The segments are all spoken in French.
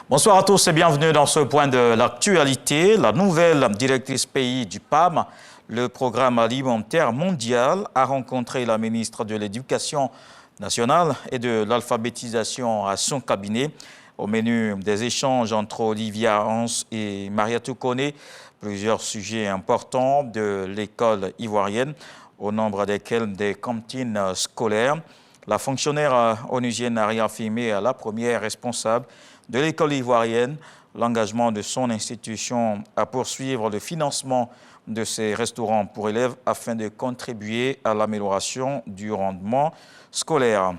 Bonsoir à tous et bienvenue dans ce point de l'actualité. La nouvelle directrice pays du PAM, le Programme alimentaire mondial, a rencontré la ministre de l'Éducation nationale et de l'alphabétisation à son cabinet. Au menu des échanges entre Olivia Hans et Mariatou Koné, plusieurs sujets importants de l'école ivoirienne, au nombre desquels des cantines scolaires. La fonctionnaire onusienne a réaffirmé la première responsable de l'école ivoirienne l'engagement de son institution à poursuivre le financement de ces restaurants pour élèves afin de contribuer à l'amélioration du rendement scolaire.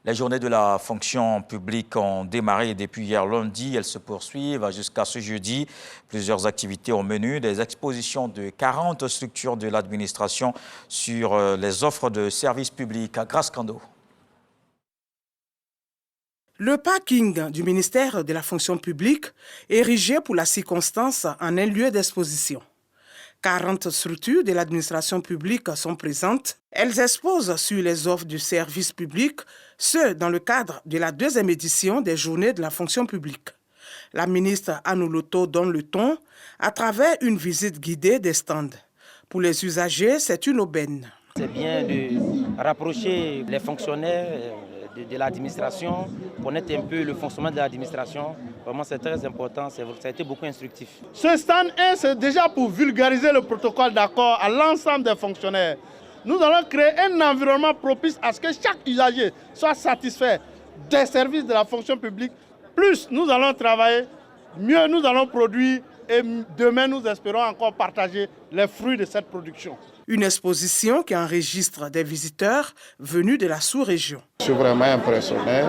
Les journées de la fonction publique ont démarré depuis hier lundi. Elles se poursuivent jusqu'à ce jeudi. Plusieurs activités au menu, des expositions de 40 structures de l'administration sur les offres de services publics à Grasse-Kando. Le parking du ministère de la fonction publique est érigé pour la circonstance en un lieu d'exposition. 40 structures de l'administration publique sont présentes. Elles exposent sur les offres du service public, ce dans le cadre de la deuxième édition des Journées de la fonction publique. La ministre Annou Loto donne le ton à travers une visite guidée des stands. Pour les usagers, c'est une aubaine. C'est bien de rapprocher les fonctionnaires de l'administration, connaître un peu le fonctionnement de l'administration. Vraiment, c'est très important, ça a été beaucoup instructif. Ce stand 1, c'est déjà pour vulgariser le protocole d'accord à l'ensemble des fonctionnaires. Nous allons créer un environnement propice à ce que chaque usager soit satisfait des services de la fonction publique. Plus nous allons travailler, mieux nous allons produire et demain nous espérons encore partager les fruits de cette production. Une exposition qui enregistre des visiteurs venus de la sous-région. Je suis vraiment impressionné.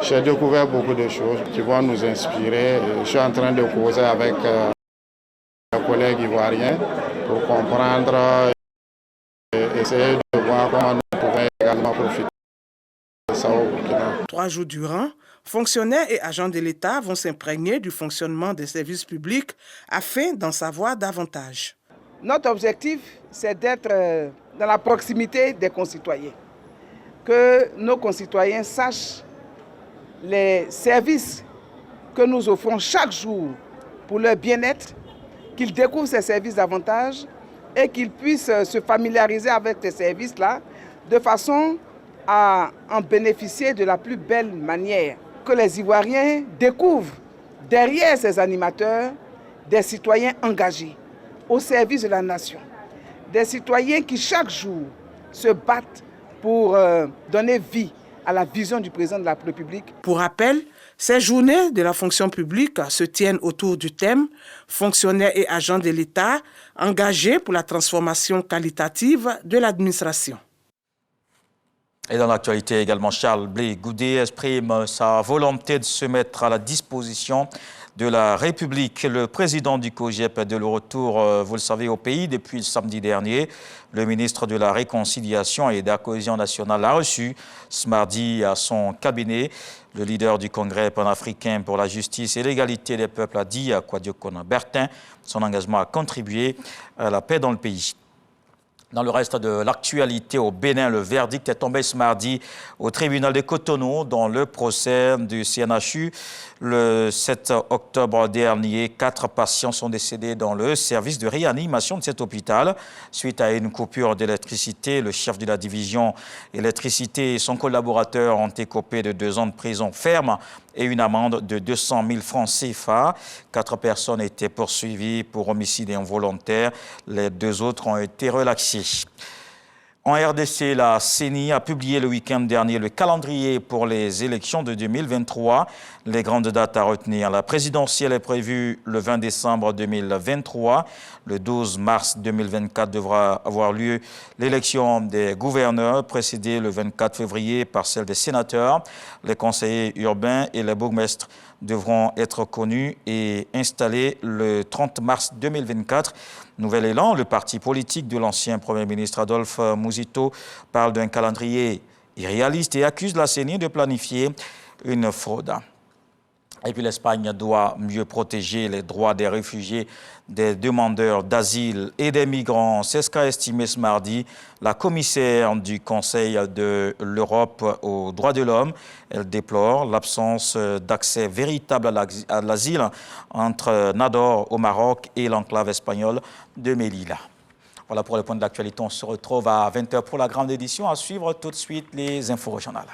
J'ai découvert beaucoup de choses qui vont nous inspirer. Je suis en train de causer avec mes collègues ivoiriens pour comprendre et essayer de voir comment nous pouvons également profiter de ça au Burkina. 3 jours durant, fonctionnaires et agents de l'État vont s'imprégner du fonctionnement des services publics afin d'en savoir davantage. Notre objectif, c'est d'être dans la proximité des concitoyens. Que nos concitoyens sachent les services que nous offrons chaque jour pour leur bien-être, qu'ils découvrent ces services davantage et qu'ils puissent se familiariser avec ces services-là de façon à en bénéficier de la plus belle manière. Que les Ivoiriens découvrent derrière ces animateurs des citoyens engagés au service de la nation, des citoyens qui chaque jour se battent pour donner vie à la vision du président de la République. Pour rappel, ces journées de la fonction publique se tiennent autour du thème « Fonctionnaires et agents de l'État engagés pour la transformation qualitative de l'administration ». Et dans l'actualité également, Charles Blé Goudé exprime sa volonté de se mettre à la disposition de la République. Le président du COJEP est de retour, vous le savez, au pays depuis le samedi dernier. Le ministre de la Réconciliation et de la Cohésion nationale l'a reçu ce mardi à son cabinet. Le leader du Congrès panafricain pour la justice et l'égalité des peuples a dit à Kouadio Bertin son engagement à contribuer à la paix dans le pays. Dans le reste de l'actualité au Bénin, le verdict est tombé ce mardi au tribunal de Cotonou dans le procès du CNHU. Le 7 octobre dernier, 4 patients sont décédés dans le service de réanimation de cet hôpital. Suite à une coupure d'électricité, le chef de la division électricité et son collaborateur ont écopé de 2 ans de prison ferme et une amende de 200 000 francs CFA. 4 personnes étaient poursuivies pour homicide involontaire. Les 2 autres ont été relaxés. En RDC, la CENI a publié le week-end dernier le calendrier pour les élections de 2023. Les grandes dates à retenir. La présidentielle est prévue le 20 décembre 2023. Le 12 mars 2024 devra avoir lieu l'élection des gouverneurs, précédée le 24 février par celle des sénateurs. Les conseillers urbains et les bourgmestres devront être connus et installés le 30 mars 2024. Nouvel élan, le parti politique de l'ancien Premier ministre Adolphe Mouzito parle d'un calendrier irréaliste et accuse la CENI de planifier une fraude. Et puis l'Espagne doit mieux protéger les droits des réfugiés, des demandeurs d'asile et des migrants. C'est ce qu'a estimé ce mardi la commissaire du Conseil de l'Europe aux droits de l'homme. Elle déplore l'absence d'accès véritable à l'asile entre Nador au Maroc et l'enclave espagnole de Melilla. Voilà pour le point de l'actualité. On se retrouve à 20h pour la grande édition. À suivre tout de suite les infos régionales.